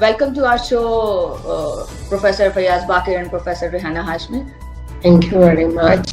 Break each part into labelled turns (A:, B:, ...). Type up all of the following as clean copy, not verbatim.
A: Welcome to our show, Professor Fayaz Bakir and Professor Rehanna Hashmi.
B: Thank you very much.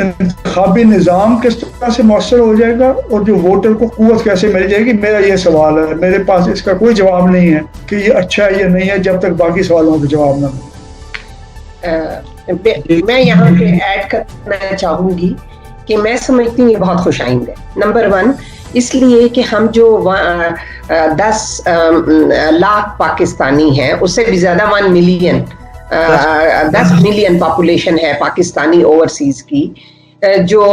C: انتخابی نظام کس طرح سے مؤثر ہو جائے گا اور جو ووٹر کو قوت کیسے مل جائے گی، میرا یہ سوال ہے. میرے پاس اس کا کوئی جواب نہیں ہے کہ یہ اچھا ہے یا نہیں ہے جب تک باقی سوالوں کا جواب نہ ملے.
B: میں یہاں پہ ایڈ کرنا چاہوں گی کہ میں سمجھتی ہوں یہ بہت خوش آئند ہے. نمبر 1 اس لیے کہ ہم جو 10 لاکھ پاکستانی ہیں، اس سے بھی زیادہ 1 ملین 10 ملین پاپولیشن ہے پاکستانی اوورسیز کی، جو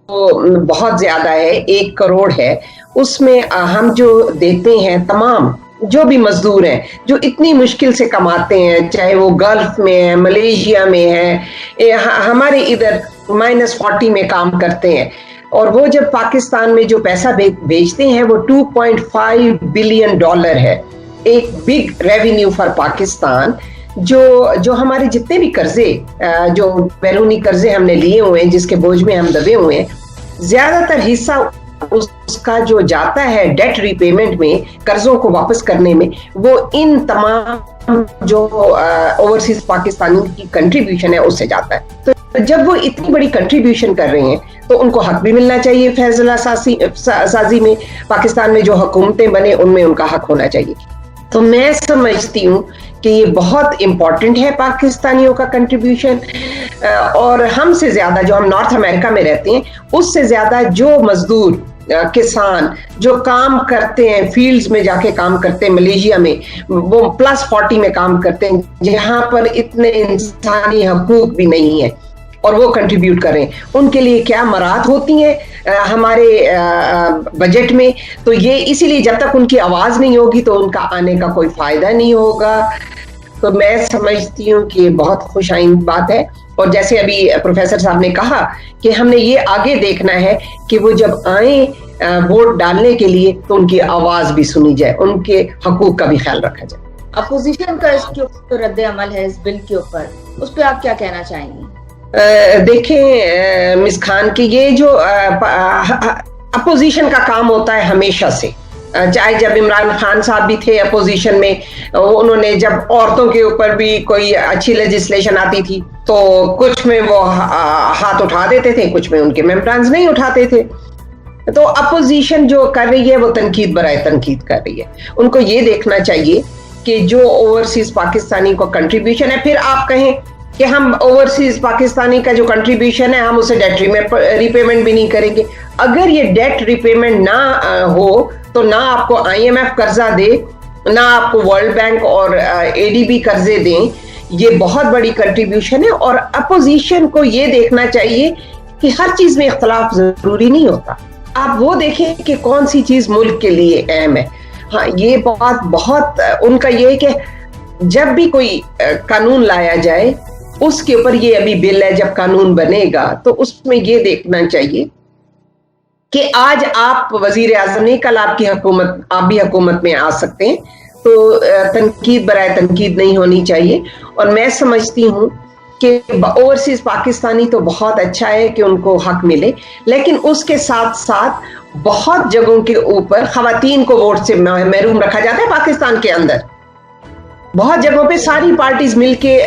B: بہت زیادہ ہے، 1 کروڑ ہے. اس میں ہم جو دیتے ہیں تمام جو بھی مزدور ہیں جو اتنی مشکل سے کماتے ہیں، چاہے وہ گلف میں ہیں، ملیشیا میں ہیں، ہمارے ادھر -40 میں کام کرتے ہیں، اور وہ جب پاکستان میں جو پیسہ بھیجتے ہیں وہ $2.5 بلین ہے. ایک بگ ریونیو فار پاکستان. جو ہمارے جتنے بھی قرضے، جو بیرونی قرضے ہم نے لیے ہوئے ہیں، جس کے بوجھ میں ہم دبے ہوئے ہیں، زیادہ تر حصہ اس کا جو جاتا ہے ڈیٹ ری پیمنٹ میں، قرضوں کو واپس کرنے میں، وہ ان تمام جو اوورسیز پاکستانی کی کنٹریبیوشن ہے اس سے جاتا ہے. تو جب وہ اتنی بڑی کنٹریبیوشن کر رہے ہیں تو ان کو حق بھی ملنا چاہیے. فیصلہ سازی میں پاکستان میں جو حکومتیں بنے ان میں ان کا حق ہونا چاہیے. تو میں سمجھتی ہوں کہ یہ بہت امپورٹنٹ ہے پاکستانیوں کا کنٹریبیوشن، اور ہم سے زیادہ جو ہم نارتھ امریکہ میں رہتے ہیں اس سے زیادہ جو مزدور کسان جو کام کرتے ہیں، فیلڈز میں جا کے کام کرتے ہیں، ملیشیا میں وہ +40 میں کام کرتے ہیں جہاں پر اتنے انسانی حقوق بھی نہیں ہیں، اور وہ کنٹریبیوٹ کریں. ان کے لیے کیا مراعات ہوتی ہیں ہمارے بجٹ میں. تو یہ اسی لیے جب تک ان کی آواز نہیں ہوگی تو ان کا آنے کا کوئی فائدہ نہیں ہوگا. تو میں سمجھتی ہوں کہ یہ بہت خوش آئند بات ہے. اور جیسے ابھی پروفیسر صاحب نے کہا کہ ہم نے یہ آگے دیکھنا ہے کہ وہ جب آئیں ووٹ ڈالنے کے لیے تو ان کی آواز بھی سنی جائے، ان کے حقوق کا بھی خیال رکھا جائے.
A: اپوزیشن کا اس کے اوپر رد عمل ہے، اس بل کے اوپر، اس پہ آپ کیا کہنا چاہیں گی؟
B: دیکھیں مس خان کی یہ جو اپوزیشن کا کام ہوتا ہے ہمیشہ سے، چاہے جب عمران خان صاحب بھی تھے اپوزیشن میں، انہوں نے جب عورتوں کے اوپر بھی کوئی اچھی لیجسلیشن آتی تھی تو کچھ میں وہ ہاتھ اٹھا دیتے تھے، کچھ میں ان کے ممبرانز نہیں اٹھاتے تھے. تو اپوزیشن جو کر رہی ہے وہ تنقید برائے تنقید کر رہی ہے. ان کو یہ دیکھنا چاہیے کہ جو اوورسیز پاکستانی کو کنٹریبیوشن ہے، پھر آپ کہیں کہ ہم اوورسیز پاکستانی کا جو کنٹریبیوشن ہے ہم اسے ڈیٹ ری پیمنٹ بھی نہیں کریں گے. اگر یہ ڈیٹ ری پیمنٹ نہ ہو تو نہ آپ کو IMF قرضہ دے، نہ آپ کو ورلڈ بینک اور ADB قرضے دیں. یہ بہت بڑی کنٹریبیوشن ہے. اور اپوزیشن کو یہ دیکھنا چاہیے کہ ہر چیز میں اختلاف ضروری نہیں ہوتا. آپ وہ دیکھیں کہ کون سی چیز ملک کے لیے اہم ہے. ہاں یہ بات بہت ان کا یہ ہے کہ جب بھی کوئی قانون لایا جائے اس کے اوپر، یہ ابھی بل ہے، جب قانون بنے گا تو اس میں یہ دیکھنا چاہیے کہ آج آپ وزیر اعظم نہیں، کل آپ کی حکومت، آپ بھی حکومت میں آ سکتے ہیں. تو تنقید برائے تنقید نہیں ہونی چاہیے. اور میں سمجھتی ہوں کہ اوورسیز پاکستانی تو بہت اچھا ہے کہ ان کو حق ملے، لیکن اس کے ساتھ ساتھ بہت جگہوں کے اوپر خواتین کو ووٹ سے محروم رکھا جاتا ہے. پاکستان کے اندر بہت جگہوں پہ ساری پارٹیز مل کے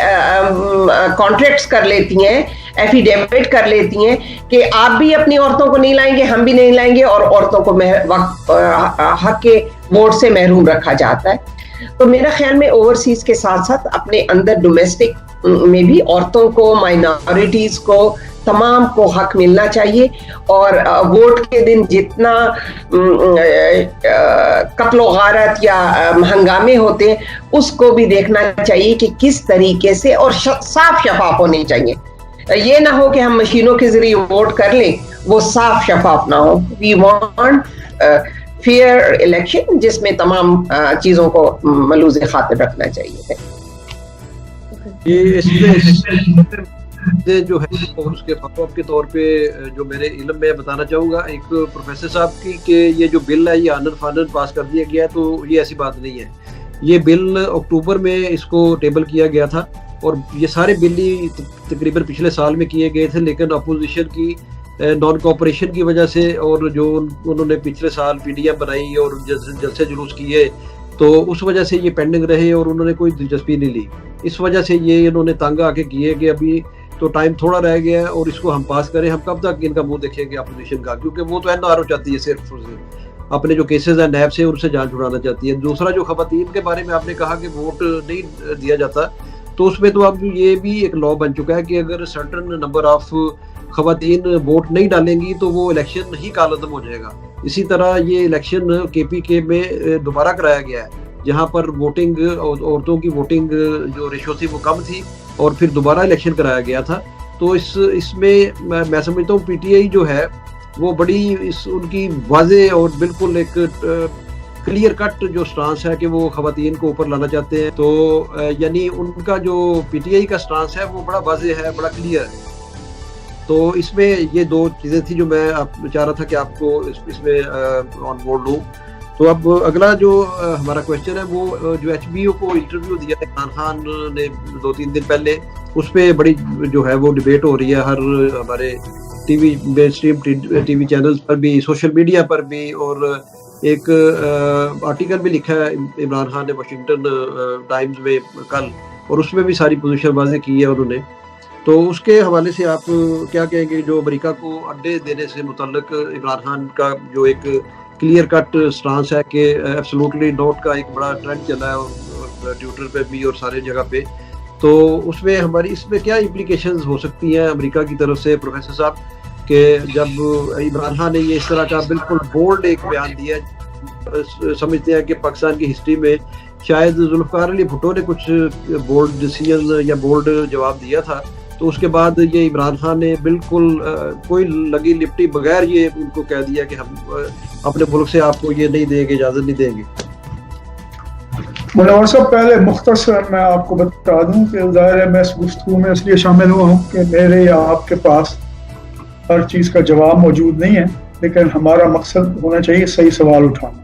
B: کانٹریکٹس کر لیتی ہیں، ایفیڈیوٹ کر لیتی ہیں کہ آپ بھی اپنی عورتوں کو نہیں لائیں گے، ہم بھی نہیں لائیں گے، اور عورتوں کو حق کے ووٹ سے محروم رکھا جاتا ہے. تو میرا خیال میں اوورسیز کے ساتھ ساتھ اپنے اندر ڈومیسٹک میں بھی عورتوں کو، مائنورٹیز کو، تمام کو حق ملنا چاہیے. اور ووٹ کے دن جتنا قتل و غارت یا ہنگامے ہوتے ہیں اس کو بھی دیکھنا چاہیے کہ کس طریقے سے، اور صاف شفاف ہونے چاہیے. یہ نہ ہو کہ ہم مشینوں کے ذریعے ووٹ کر لیں، وہ صاف شفاف نہ ہو. وی وانٹ فیئر الیکشن جس میں تمام چیزوں کو ملوز خاطر رکھنا چاہیے.
D: جو ہے اس کے فالو اپ کے طور پہ جو میرے علم میں بتانا چاہوں گا ایک پروفیسر صاحب کی، کہ یہ جو بل ہے یہ آنر فانر پاس کر دیا گیا ہے. تو یہ ایسی بات نہیں ہے. یہ بل اکتوبر میں اس کو ٹیبل کیا گیا تھا، اور یہ سارے بل ہی تقریباً پچھلے سال میں کیے گئے تھے، لیکن اپوزیشن کی نان کوپریشن کی وجہ سے، اور جو انہوں نے پچھلے سال PDF بنائی اور جلسے جلوس کیے، تو اس وجہ سے یہ پینڈنگ رہے اور انہوں نے کوئی دلچسپی نہیں لی. اس وجہ سے یہ انہوں نے تنگ آ کے کیے کہ ابھی تو ٹائم تھوڑا رہ گیا ہے اور اس کو ہم پاس کریں. ہم کب تک ان کا منہ دیکھیں گے اپوزیشن کا, کیونکہ وہ تو NRO چاہتی ہے صرف اپنے جو کیسز ہیں نیب سے ان سے جان چھڑانا چاہتی ہے. دوسرا جو خواتین کے بارے میں آپ نے کہا کہ ووٹ نہیں دیا جاتا, تو اس میں تو اب یہ بھی ایک لا بن چکا ہے کہ اگر سرٹن نمبر آف خواتین ووٹ نہیں ڈالیں گی تو وہ الیکشن ہی کالعدم ہو جائے گا. اسی طرح یہ الیکشن KPK میں دوبارہ کرایا گیا ہے جہاں پر ووٹنگ عورتوں کی ووٹنگ جو ریشو تھی وہ کم تھی اور پھر دوبارہ الیکشن کرایا گیا تھا. تو اس میں میں سمجھتا ہوں PTI جو ہے وہ بڑی ان کی واضح اور بالکل ایک کلیئر کٹ جو سٹانس ہے کہ وہ خواتین کو اوپر لانا چاہتے ہیں. تو یعنی ان کا جو PTI کا سٹانس ہے وہ بڑا واضح ہے, بڑا کلیئر ہے. تو اس میں یہ دو چیزیں تھیں جو میں چاہ رہا تھا کہ آپ کو اس میں آن بورڈ لوں. تو اب اگلا جو ہمارا کویشچن ہے وہ جو HBO کو انٹرویو دیا ہے عمران خان نے 2-3 دن پہلے, اس پہ بڑی جو ہے وہ ڈبیٹ ہو رہی ہے ہر ہمارے مین اسٹریم TV چینلز پر بھی, سوشل میڈیا پر بھی, اور ایک آرٹیکل بھی لکھا ہے عمران خان نے واشنگٹن ٹائمز میں کل, اور اس میں بھی ساری پوزیشن واضح کی ہے انہوں نے. تو اس کے حوالے سے آپ کیا کہیں گے جو امریکہ کو اڈے دینے سے متعلق عمران خان کا جو ایک کلیئر کٹ سٹانس ہے کہ ایبسولوٹلی نوٹ کا ایک بڑا ٹرینڈ چلا ہے اور ٹویٹر پہ بھی اور سارے جگہ پہ, تو اس میں کیا امپلیکیشنز ہو سکتی ہیں امریکہ کی طرف سے پروفیسر صاحب کہ جب عمران خان نے یہ اس طرح کا بالکل بولڈ ایک بیان دیا ہے. سمجھتے ہیں کہ پاکستان کی ہسٹری میں شاید ذوالفقار علی بھٹو نے کچھ بولڈ ڈیسیژن یا بولڈ جواب دیا تھا, تو اس کے بعد یہ عمران خان نے بالکل کوئی لگی لپٹی بغیر یہ ان کو کہہ دیا کہ ہم اپنے ملک سے آپ کو یہ نہیں دیں گے, اجازت نہیں دیں گے.
C: منور صاحب, پہلے مختصر میں آپ کو بتا دوں کہ ظاہر ہے میں اس گفتگو میں اس لیے شامل ہوا ہوں کہ میرے یا آپ کے پاس ہر چیز کا جواب موجود نہیں ہے, لیکن ہمارا مقصد ہونا چاہیے صحیح سوال اٹھانا.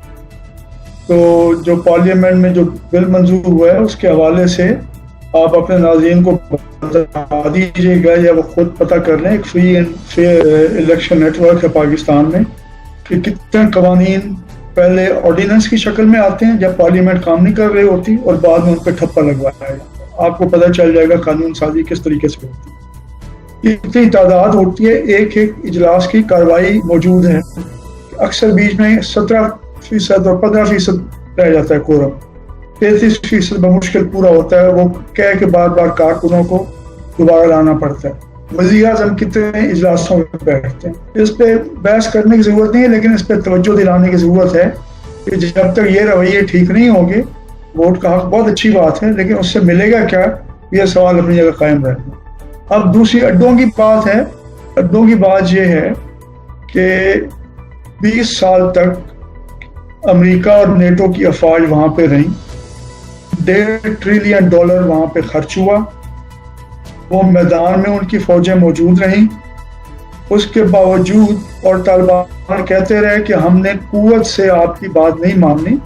C: تو جو پارلیمنٹ میں جو بل منظور ہوا ہے اس کے حوالے سے آپ اپنے ناظرین کو بتا دیجیے گا یا وہ خود پتہ کر لیں. ایک free and fair election network ہے پاکستان میں کہ کتنے قوانین پہلے آرڈیننس کی شکل میں آتے ہیں جب پارلیمنٹ کام نہیں کر رہی ہوتی, اور بعد میں ان پہ ٹھپا لگوایا جاتا ہے. آپ کو پتہ چل جائے گا قانون سازی کس طریقے سے ہوتی ہے. اتنی تعداد ہوتی ہے, ایک اجلاس کی کارروائی موجود ہے, اکثر بیچ میں 17% اور 15% رہ جاتا ہے کورم, 33% بمشکل پورا ہوتا ہے. وہ کہہ کے بار بار کارکنوں کو دوبارہ لانا پڑتا ہے. وزیر اعظم کتنے اجلاسوں میں بیٹھتے ہیں, اس پہ بحث کرنے کی ضرورت نہیں ہے, لیکن اس پہ توجہ دلانے کی ضرورت ہے کہ جب تک یہ رویے ٹھیک نہیں ہوں گے, ووٹ کا حق بہت اچھی بات ہے لیکن اس سے ملے گا کیا, یہ سوال اپنی جگہ قائم رہے گا. اب دوسری اڈوں کی بات ہے. اڈوں کی بات یہ ہے کہ 20 سال تک امریکہ اور نیٹو کی افواج وہاں پہ رہیں, $1.5 ٹریلین وہاں پہ خرچ ہوا, وہ میدان میں ان کی فوجیں موجود رہیں. اس کے باوجود اور طالبان کہتے رہے کہ ہم نے قوت سے آپ کی بات نہیں ماننی,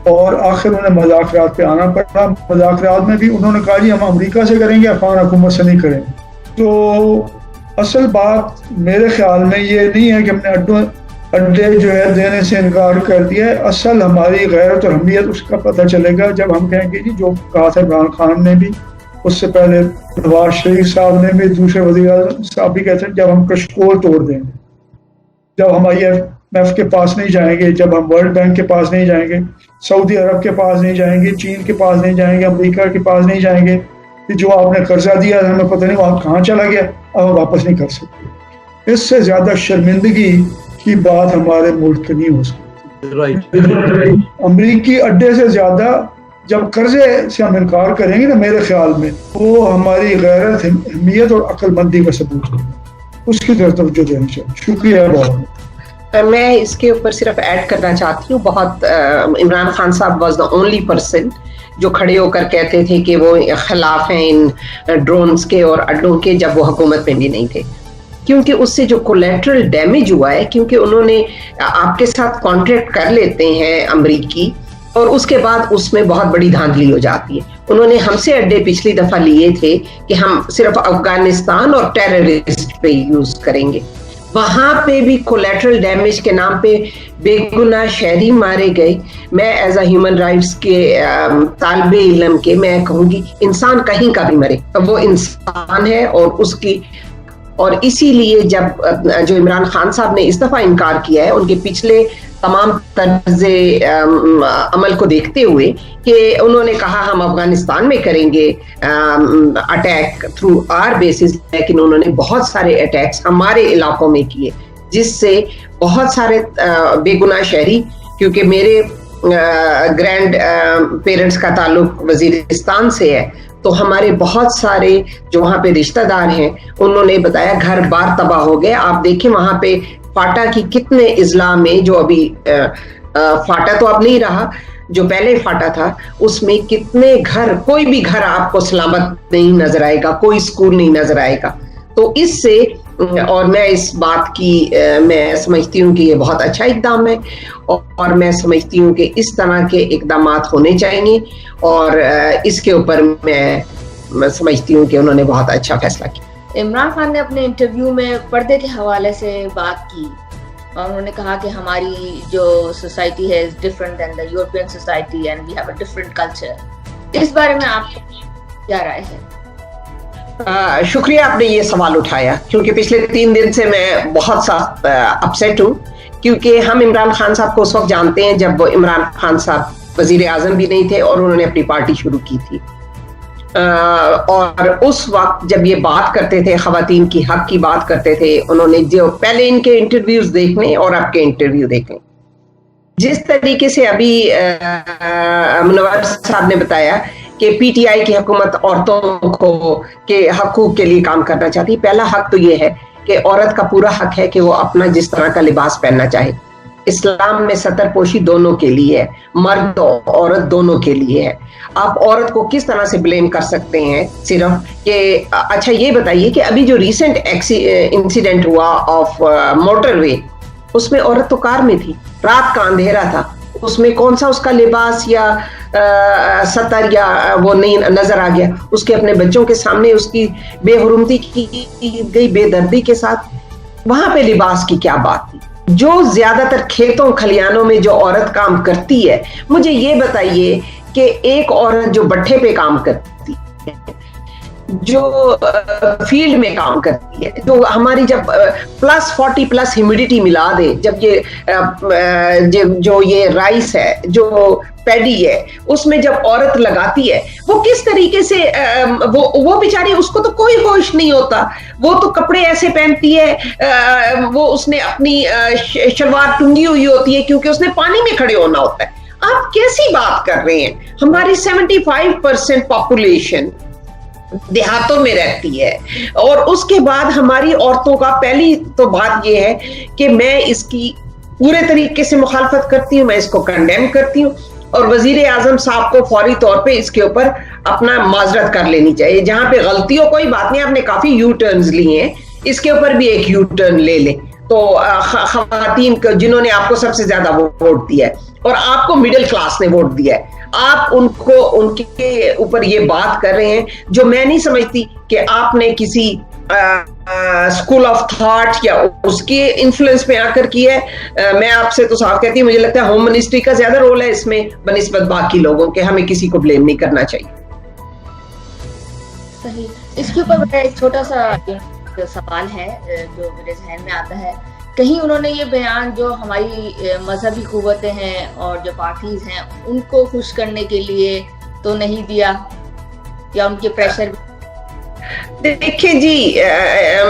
C: اور آخر انہیں مذاکرات پہ آنا پڑا. مذاکرات میں بھی انہوں نے کہا جی ہم امریکہ سے کریں گے, افغان حکومت سے نہیں کریں گے. تو اصل بات میرے خیال میں یہ نہیں ہے کہ ہم نے اڈے جو ہے دینے سے انکار کر دیا ہے. اصل ہماری غیرت اور اہمیت اس کا پتہ چلے گا جب ہم کہیں گے جی جو کہا تھا عمران خان نے بھی, اس سے پہلے نواز شریف صاحب نے بھی, دوسرے وزیر اعظم صاحب بھی کہتے ہیں جب ہم کشکول توڑ دیں گے, جب ہم IMF کے پاس نہیں جائیں گے, جب ہم ورلڈ بینک کے پاس نہیں جائیں گے, سعودی عرب کے پاس نہیں جائیں گے, چین کے پاس نہیں جائیں گے, امریکہ کے پاس نہیں جائیں گے, جو آپ نے قرضہ دیا ہمیں پتہ نہیں وہاں کہاں چلا گیا, اب ہم واپس نہیں کر سکتے. اس سے زیادہ شرمندگی کی بات ہمارے ملک کی نہیں ہو سکتی. امریکی اڈے سے زیادہ جب قرضے سے ہم انکار کریں گے نا, میرے خیال میں وہ ہماری غیرت, اہمیت اور عقل مندی کا ثبوت ہے. اس کی طرف توجہ دینی چاہیے. شکریہ بہت.
B: میں اس کے اوپر صرف ایڈ کرنا چاہتی ہوں. بہت عمران خان صاحب واز دا اونلی پرسن جو کھڑے ہو کر کہتے تھے کہ وہ خلاف ہیں ان ڈرونز کے اور اڈوں کے, جب وہ حکومت میں بھی نہیں تھے, کیونکہ اس سے جو کولیٹرل ڈیمیج ہوا ہے, کیونکہ انہوں نے آپ کے ساتھ کانٹریکٹ کر لیتے ہیں امریکی, اور اس کے بعد اس میں بہت بڑی دھاندلی ہو جاتی ہے. انہوں نے ہم سے اڈے پچھلی دفعہ لیے تھے کہ ہم صرف افغانستان اور ٹیررسٹ پہ یوز کریں گے. وہاں پہ بھی کولیٹرل ڈیمیج کے نام پہ بے گناہ شہری مارے گئے. میں ایز اے ہیومن رائٹس کے طالب علم کے میں کہوں گی انسان کہیں کا بھی مرے وہ انسان ہے, اور اسی لیے جب جو عمران خان صاحب نے اس دفعہ انکار کیا ہے ان کے پچھلے تمام طرز عمل کو دیکھتے ہوئے کہ انہوں نے کہا ہم افغانستان میں کریں گے اٹیک تھرو آر بیسز, لیکن انہوں نے بہت سارے اٹیکس ہمارے علاقوں میں کیے جس سے بہت سارے بے گناہ شہری, کیونکہ میرے گرینڈ پیرنٹس کا تعلق وزیرستان سے ہے تو ہمارے بہت سارے جو وہاں پہ رشتہ دار ہیں انہوں نے بتایا گھر بار تباہ ہو گئے. آپ دیکھیں وہاں پہ فاٹا کی کتنے اضلاع میں, جو ابھی فاٹا تو اب نہیں رہا, جو پہلے فاٹا تھا اس میں کتنے گھر, کوئی بھی گھر آپ کو سلامت نہیں نظر آئے گا, کوئی اسکول نہیں نظر آئے گا. تو اس سے, اور میں اس بات کی میں سمجھتی ہوں کہ یہ بہت اچھا اقدام ہے, اور میں سمجھتی ہوں کہ اس طرح کے اقدامات ہونے چاہیے, اور اس کے اوپر میں سمجھتی ہوں کہ انہوں نے بہت اچھا فیصلہ کیا.
A: عمران خان نے اپنے انٹرویو میں پردے کے حوالے سے بات کی اور انہوں نے کہا کہ ہماری جو سوسائٹی ہے is different than the European society and we have a different culture. اس بارے میں آپ کی کیا رائے ہے؟
B: شکریہ آپ نے یہ سوال اٹھایا, کیونکہ پچھلے 3 دن سے میں بہت سا اپسیٹ ہوں, کیونکہ ہم عمران خان صاحب کو اس وقت جانتے ہیں جب عمران خان صاحب وزیر اعظم بھی نہیں تھے اور انہوں نے اپنی پارٹی شروع کی تھی, اور اس وقت جب یہ بات کرتے تھے خواتین کی حق کی بات کرتے تھے, انہوں نے جو پہلے ان کے انٹرویوز دیکھنے اور اب کے انٹرویو دیکھنے, جس طریقے سے ابھی منور صاحب نے بتایا کہ پی ٹی آئی کی حکومت عورتوں کو کے حقوق کے لیے کام کرنا چاہتی ہے. پہلا حق تو یہ ہے کہ عورت کا پورا حق ہے کہ وہ اپنا جس طرح کا لباس پہننا چاہے. اسلام میں ستر پوشی دونوں کے لیے ہے, مرد اور عورت دونوں کے لیے ہے. آپ عورت کو کس طرح سے بلیم کر سکتے ہیں صرف کہ اچھا یہ بتائیے کہ ابھی جو ریسنٹ انسیڈنٹ ہوا آف موٹر وے, اس میں عورت تو کار میں تھی, رات کا اندھیرا تھا, اس میں کون سا اس کا لباس یا سطر یا وہ نہیں نظر آ گیا. اس کے اپنے بچوں کے سامنے اس کی بے حرمتی کی گئی, بے دردی کے ساتھ. وہاں پہ لباس کی کیا بات تھی؟ جو زیادہ تر کھیتوں کھلیانوں میں جو عورت کام کرتی ہے, مجھے یہ بتائیے کہ ایک عورت جو بٹھے پہ کام کرتی ہے, جو فیلڈ میں کام کرتی ہے, جو ہماری جب +40+ ہیومیڈیٹی ملا دے, جب یہ جو یہ رائس ہے, جو پیڈی ہے, اس میں جب عورت لگاتی ہے, وہ کس طریقے سے وہ بیچاری, اس کو تو کوئی ہوش نہیں ہوتا, وہ تو کپڑے ایسے پہنتی ہے, وہ اس نے اپنی شلوار ٹنگی ہوئی ہوتی ہے کیونکہ اس نے پانی میں کھڑے ہونا ہوتا ہے. آپ کیسی بات کر رہے ہیں؟ ہماری 75% پاپولیشن دیہاتوں میں رہتی ہے, اور اس کے بعد ہماری عورتوں کا پہلی تو بات یہ ہے کہ میں اس کی پورے طریقے سے مخالفت کرتی ہوں, میں اس کو کنڈیم کرتی ہوں, اور وزیر اعظم صاحب کو فوری طور پہ اس کے اوپر اپنا معذرت کر لینی چاہیے. جہاں پہ غلطی ہو کوئی بات نہیں, آپ نے کافی یو ٹرنز لیے ہیں, اس کے اوپر بھی ایک یو ٹرن لے لیں. تو خواتین کو جنہوں نے آپ کو سب سے زیادہ ووٹ دیا ہے اور آپ کو مڈل کلاس نے ووٹ دیا ہے, آپ ان کو ان کے اوپر یہ بات کر رہے ہیں جو میں نہیں سمجھتی کہ آپ نے کسی اسکول آف تھاٹ یا اس کے انفلوئنس میں آ کر کی ہے. میں آپ سے تو صاف کہتی ہوں, مجھے لگتا ہے ہوم منسٹری کا زیادہ رول ہے اس میں بنسبت باقی لوگوں کے, ہمیں کسی کو بلیم نہیں کرنا چاہیے.
A: صحیح. اس کے اوپر میرا ایک چھوٹا سا سوال ہے جو میرے ذہن میں آتا ہے, کہیں انہوں نے یہ بیان جو ہماری مذہبی قوتیں ہیں اور جو پارٹیز ہیں ان کو خوش کرنے کے لیے تو نہیں دیا, یا ان کے پریشر؟
B: دیکھیں جی,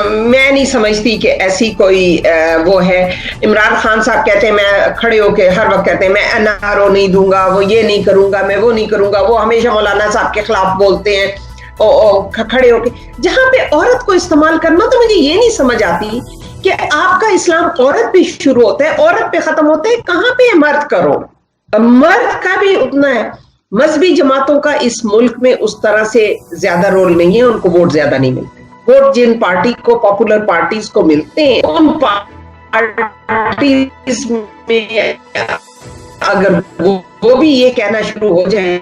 B: میں نہیں سمجھتی کہ ایسی کوئی وہ ہے. عمران خان صاحب کہتے ہیں, میں کھڑے ہو کے ہر وقت کہتے ہیں میں NRO نہیں دوں گا, وہ یہ نہیں کروں گا, میں وہ نہیں کروں گا. وہ ہمیشہ مولانا صاحب کے خلاف بولتے ہیں کھڑے ہو کے. جہاں پہ عورت کو استعمال کرنا, تو مجھے یہ نہیں سمجھ آتی کہ آپ کا اسلام عورت پہ شروع ہوتا ہے, عورت پہ ختم ہوتا ہے, کہاں پہ مرد کا رول؟ مرد کا بھی اتنا ہے. مذہبی جماعتوں کا اس ملک میں اس طرح سے زیادہ رول نہیں ہے, ان کو ووٹ زیادہ نہیں ملتے. ووٹ جن پارٹی کو, پاپولر پارٹیز کو ملتے ہیں, ان پارٹیز میں اگر وہ بھی یہ کہنا شروع ہو جائیں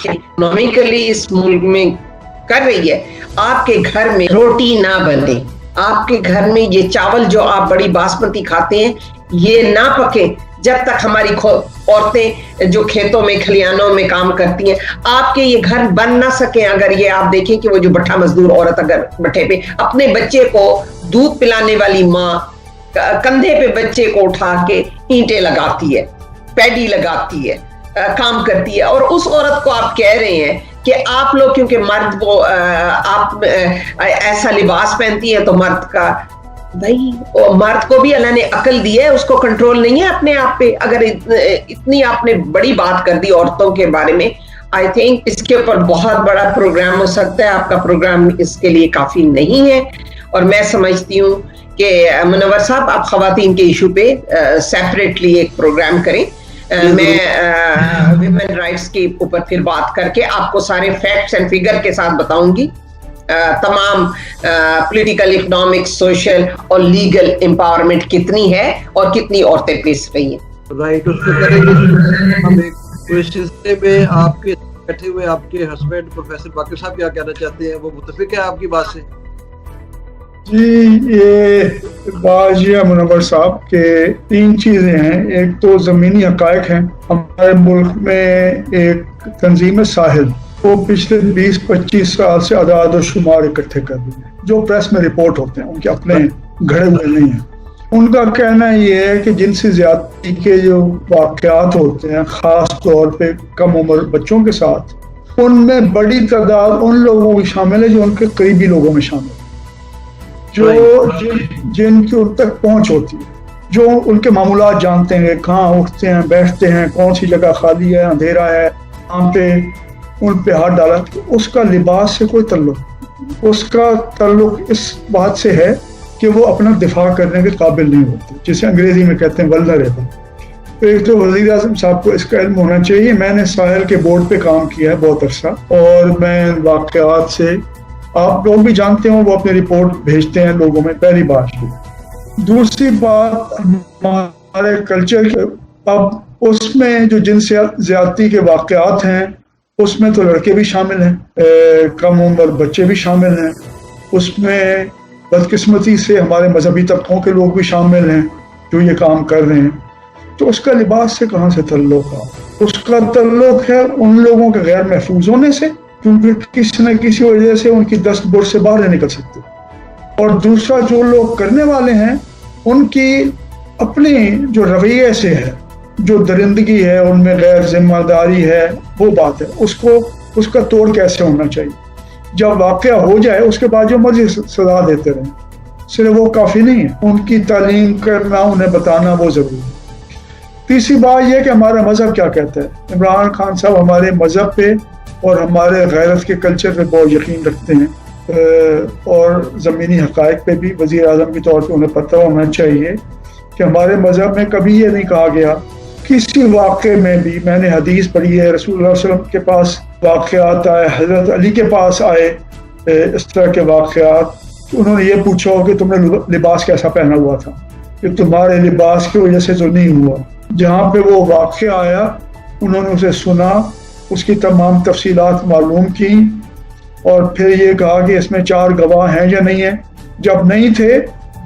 B: اکنامکلی اس ملک میں کر رہی ہے, آپ کے گھر میں روٹی نہ بنے, آپ کے گھر میں یہ چاول جو آپ بڑی باسمتی کھاتے ہیں یہ نہ پکے جب تک ہماری عورتیں جو کھیتوں میں کھلیانوں میں کام کرتی ہیں آپ کے یہ گھر بن نہ سکیں اگر یہ آپ دیکھیں کہ وہ جو بٹھا مزدور عورت اگر بٹھے پہ اپنے بچے کو دودھ پلانے والی ماں کندھے پہ بچے کو اٹھا کے اینٹیں لگاتی ہے، پیڈی لگاتی ہے، کام کرتی ہے، اور اس عورت کو آپ کہہ رہے ہیں کہ آپ لوگ کیونکہ مرد وہ آپ ایسا لباس پہنتی ہے تو مرد کا بھائی مرد کو بھی اللہ نے عقل دی ہے، اس کو کنٹرول نہیں ہے اپنے آپ پہ. اگر اتنی آپ نے بڑی بات کر دی عورتوں کے بارے میں، آئی تھنک اس کے اوپر بہت بڑا پروگرام ہو سکتا ہے. آپ کا پروگرام اس کے لیے کافی نہیں ہے، اور میں سمجھتی ہوں کہ منور صاحب آپ خواتین کے ایشو پہ سیپریٹلی ایک پروگرام کریں. میں ویمن رائٹس کے اوپر پھر بات کر کے آپ کو سارے فیکٹس اینڈ فگر کے ساتھ بتاؤں گی، تمام پولیٹیکل، اکنامک، سوشل اور لیگل امپاورمنٹ کتنی ہے اور کتنی عورتیں پیس رہی ہیں.
D: رائٹ، اس پہ کریں گے. ہم ایک سلسلے میں آپ کے بیٹھے ہوئے آپ کے ہسبینڈ پروفیسر باقر صاحب کیا کہنا چاہتے ہیں؟ وہ متفق ہے آپ کی بات سے؟
C: جی، یہ بات یہ ہے منور صاحب کہ 3 چیزیں ہیں. ایک تو زمینی حقائق ہیں. ہمارے ملک میں ایک تنظیم ہے ساحل، وہ پچھلے 20-25 سال سے اعداد و شمار اکٹھے کر رہی ہے جو پریس میں رپورٹ ہوتے ہیں، ان کے اپنے گھڑے ہوئے نہیں ہیں. ان کا کہنا یہ ہے کہ جنسی زیادتی کے جو واقعات ہوتے ہیں خاص طور پہ کم عمر بچوں کے ساتھ، ان میں بڑی تعداد ان لوگوں کی شامل ہے جو ان کے قریبی لوگوں میں شامل ہے، جو جن کی ان تک پہنچ ہوتی ہے، جو ان کے معمولات جانتے ہیں، کہاں اٹھتے ہیں، بیٹھتے ہیں، کون سی جگہ خالی ہے، اندھیرا ہے، وہاں پہ ان پہ ہاتھ ڈالا. اس کا لباس سے کوئی تعلق، اس کا تعلق اس بات سے ہے کہ وہ اپنا دفاع کرنے کے قابل نہیں ہوتے، جسے انگریزی میں کہتے ہیں ولنریبل. ایک تو وزیر اعظم صاحب کو اس کا علم ہونا چاہیے. میں نے ساحل کے بورڈ پہ کام کیا ہے بہت عرصہ، اور میں واقعات سے آپ لوگ بھی جانتے ہوں، وہ اپنی رپورٹ بھیجتے ہیں لوگوں میں. پہلی بات یہ. دوسری بات ہمارے کلچر کے، اب اس میں جو جنسی زیادتی کے واقعات ہیں اس میں تو لڑکے بھی شامل ہیں، کم عمر بچے بھی شامل ہیں، اس میں بدقسمتی سے ہمارے مذہبی طبقوں کے لوگ بھی شامل ہیں جو یہ کام کر رہے ہیں. تو اس کا لباس سے کہاں سے تعلق ہے؟ اس کا تعلق ہے ان لوگوں کے غیر محفوظ ہونے سے، کیونکہ کسی نہ کسی وجہ سے ان کی دست برد سے باہر نہیں نکل سکتے. اور دوسرا جو لوگ کرنے والے ہیں ان کی اپنی جو رویے سے ہے، جو درندگی ہے، ان میں غیر ذمہ داری ہے، وہ بات ہے. اس کا توڑ کیسے ہونا چاہیے؟ جب واقعہ ہو جائے اس کے بعد جو مرضی سزا دیتے رہیں، صرف وہ کافی نہیں ہے، ان کی تعلیم کرنا، انہیں بتانا وہ ضروری ہے. تیسری بات یہ کہ ہمارا مذہب کیا کہتا ہے. عمران خان صاحب ہمارے مذہب پہ اور ہمارے غیرت کے کلچر پہ بہت یقین رکھتے ہیں، اور زمینی حقائق پہ بھی وزیر اعظم کے طور پہ انہیں پتہ ہونا چاہیے کہ ہمارے مذہب میں کبھی یہ نہیں کہا گیا کسی واقعے میں بھی. میں نے حدیث پڑھی ہے، رسول اللہ علیہ وسلم کے پاس واقعات آئے، حضرت علی کے پاس آئے اس طرح کے واقعات، انہوں نے یہ پوچھا ہو کہ تم نے لباس کیسا پہنا ہوا تھا، کہ تمہارے لباس کی وجہ سے تو نہیں ہوا. جہاں پہ وہ واقعہ آیا انہوں نے اسے سنا، اس کی تمام تفصیلات معلوم کی، اور پھر یہ کہا کہ اس میں 4 گواہ ہیں یا نہیں ہیں. جب نہیں تھے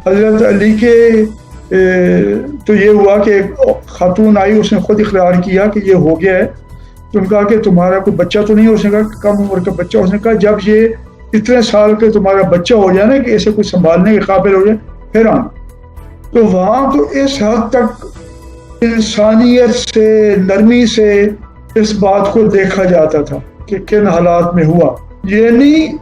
C: حضرت علی کے تو یہ ہوا کہ ایک خاتون آئی، اس نے خود اقرار کیا کہ یہ ہو گیا ہے. تو انہوں نے کہا کہ تمہارا کوئی بچہ تو نہیں؟ اس نے کہا کم عمر کا بچہ. اس نے کہا جب یہ اتنے سال کے تمہارا بچہ ہو جائے نا کہ اسے کچھ سنبھالنے کے قابل ہو جائے پھر آنا. تو وہاں تو اس حد تک انسانیت سے، نرمی سے اس بات کو دیکھا جاتا تھا کہ کن حالات میں ہوا. یہ نہیں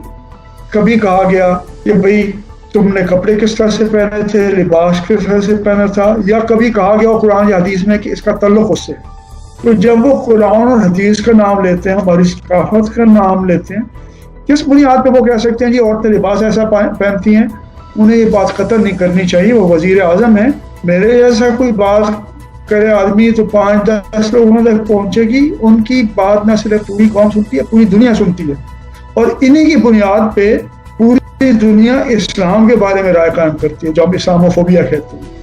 C: کبھی کہا گیا کہ بھئی تم نے کپڑے کس طرح سے پہنے تھے، لباس کس طرح سے پہنا تھا، یا کبھی کہا گیا قرآن یا حدیث میں کہ اس کا تعلق اس سے. تو جب وہ قرآن اور حدیث کا نام لیتے ہیں، ہماری ثقافت کا نام لیتے ہیں، کس بنیاد پہ وہ کہہ سکتے ہیں جی عورتیں لباس ایسا پہنتی ہیں؟ انہیں یہ بات قطع نہیں کرنی چاہیے. وہ وزیر اعظم ہیں. میرے جیسا کوئی بات کرے آدمی تو 5-10 لوگوں تک پہنچے گی. ان کی بات نہ صرف پوری قوم سنتی ہے، پوری دنیا سنتی ہے، اور انہی کی بنیاد پہ پوری دنیا اسلام کے بارے میں رائے قائم کرتی ہے، جو ہم اسلاموفوبیا کہتے ہیں.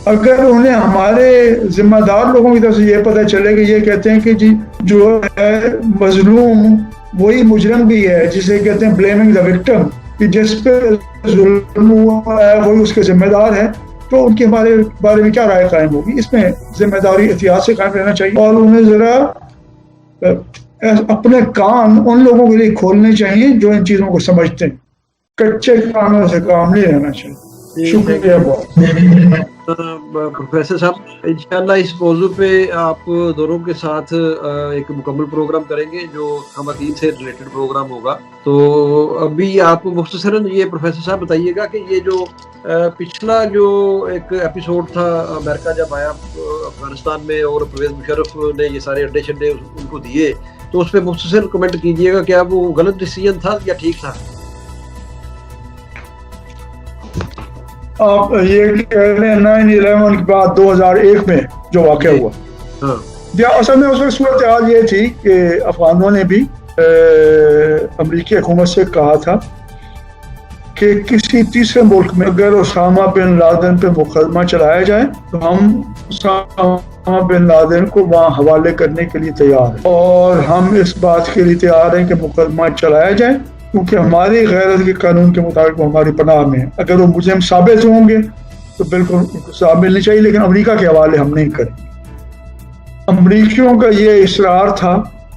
C: اگر انہیں ہمارے ذمہ دار لوگوں کی طرف سے یہ پتہ چلے کہ یہ کہتے ہیں کہ جی جو ہے مظلوم وہی مجرم بھی ہے، جسے کہتے ہیں بلیمنگ دا وکٹم، کہ جس پہ ظلم ہوا ہے وہی اس کے ذمہ دار ہے، تو ان کے ہمارے بارے میں کیا رائے قائم ہوگی؟ اس میں ذمہ داری احتیاط سے قائم رہنا چاہیے، اور انہیں ذرا اپنے کان ان لوگوں کے لیے کھولنے چاہیے جو ان چیزوں کو سمجھتے ہیں، کچے کانوں سے کام نہیں رہنا چاہیے۔ شکریہ بہت۔
D: پروفیسر صاحب انشاءاللہ اس موضوع پہ آپ دونوں کے ساتھ ایک مکمل پروگرام کریں گے جو خواتین سے ریلیٹڈ پروگرام ہوگا۔ تو ابھی آپ مختصراً یہ پروفیسر صاحب بتائیے گا کہ یہ جو پچھلا جو ایک ایپیسوڈ تھا امریکہ جب آیا افغانستان میں اور پرویز مشرف نے یہ سارے اڈے شڈے ان کو دیے، تو اس پہ مختصر کمنٹ کیجیے گا، کیا وہ غلط ڈیسیژن تھا یا ٹھیک تھا؟
C: آپ یہ کہہ رہے ہیں 9/11 کے بعد 2001 میں جو واقعہ ہوا، اصل میں اس میں صورتحال یہ تھی کہ افغانوں نے بھی امریکی حکومت سے کہا تھا کہ کسی تیسرے ملک میں اگر اسامہ بن لادن پہ مقدمہ چلایا جائے تو ہم اسامہ بن لادن کو وہاں حوالے کرنے کے لیے تیار ہیں، اور ہم اس بات کے لیے تیار ہیں کہ مقدمہ چلایا جائے کیونکہ ہماری غیرت کے قانون کے مطابق وہ ہماری پناہ میں ہیں۔ اگر وہ مجرم ثابت ہوں گے تو بالکل ان کو سزا ملنی چاہیے، لیکن امریکہ کے حوالے ہم نہیں کریں گے۔ امریکیوں کا یہ اصرار تھا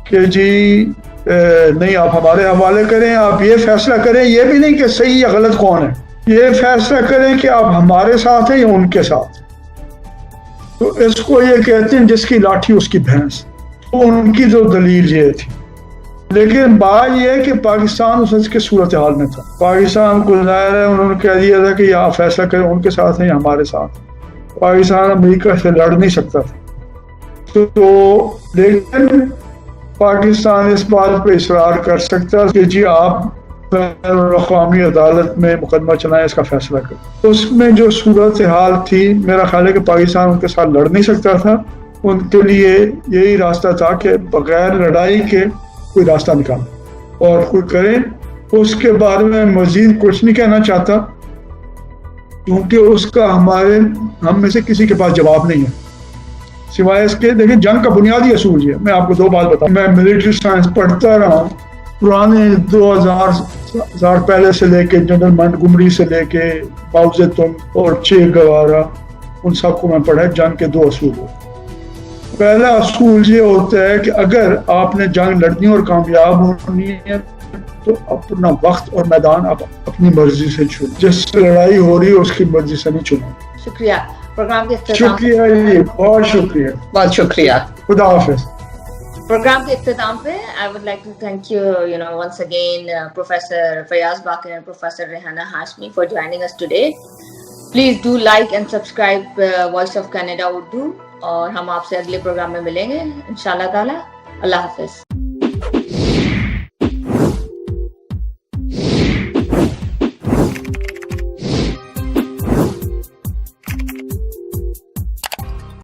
C: کہ جی نہیں آپ ہمارے حوالے کریں، آپ یہ فیصلہ کریں، یہ بھی نہیں کہ صحیح یا غلط کون ہے، یہ فیصلہ کریں کہ آپ ہمارے ساتھ ہیں یا ان کے ساتھ۔ تو اس کو یہ کہتے ہیں جس کی لاٹھی اس کی بھینس، تو ان کی جو دلیل یہ تھی۔ لیکن بات یہ ہے کہ پاکستان اس کے صورتحال میں تھا، پاکستان کو ظاہر ہے انہوں نے کہہ دیا تھا کہ آپ فیصلہ کریں ان کے ساتھ ہیں یا ہمارے ساتھ۔ پاکستان امریکہ سے لڑ نہیں سکتا تھا، تو لیکن پاکستان اس بات پہ اصرار کر سکتا کہ جی آپ بین الاقوامی عدالت میں مقدمہ چلائیں، اس کا فیصلہ کریں۔ اس میں جو صورتحال تھی میرا خیال ہے کہ پاکستان ان کے ساتھ لڑ نہیں سکتا تھا، ان کے لیے یہی راستہ تھا کہ بغیر لڑائی کے کوئی راستہ نکالیں اور کوئی کریں۔ اس کے بارے میں مزید کچھ نہیں کہنا چاہتا کیونکہ اس کا ہم میں سے کسی کے پاس جواب نہیں ہے سوائے اس کے۔ دیکھیں جنگ کا بنیادی اصول یہ، میں آپ کو دو بات بتاؤں، میں ملٹری سائنس پڑھتا رہا ہوں، پرانے 2000 پہلے سے لے کے جنرل منٹگمری سے لے کے ماؤ زے تونگ اور چے گوارا، ان سب کو میں پڑھا۔ جنگ کے دو اصول ہوتے ہیں۔ پہلا اصول یہ ہوتا ہے کہ اگر آپ نے جنگ لڑنی اور کامیاب ہونی ہے تو اپنا وقت اور میدان آپ اپنی مرضی سے چنیں، جس سے لڑائی ہو رہی ہے اس کی مرضی سے نہیں چنیں۔
A: شکریہ پروگرام کے اختتام،
C: شکریہ جی، بہت شکریہ،
B: بہت شکریہ،
C: خدا حافظ۔
A: پروگرام کے اختتام پہ I would like to thank you once again Professor Fayaz Bakir and Professor Rehanah Hashmi for joining us today. Please do like and subscribe Voice of Canada Urdu، اور ہم آپ سے اگلے پروگرام میں ملیں گے انشاءاللہ تعالی۔ اللہ حافظ۔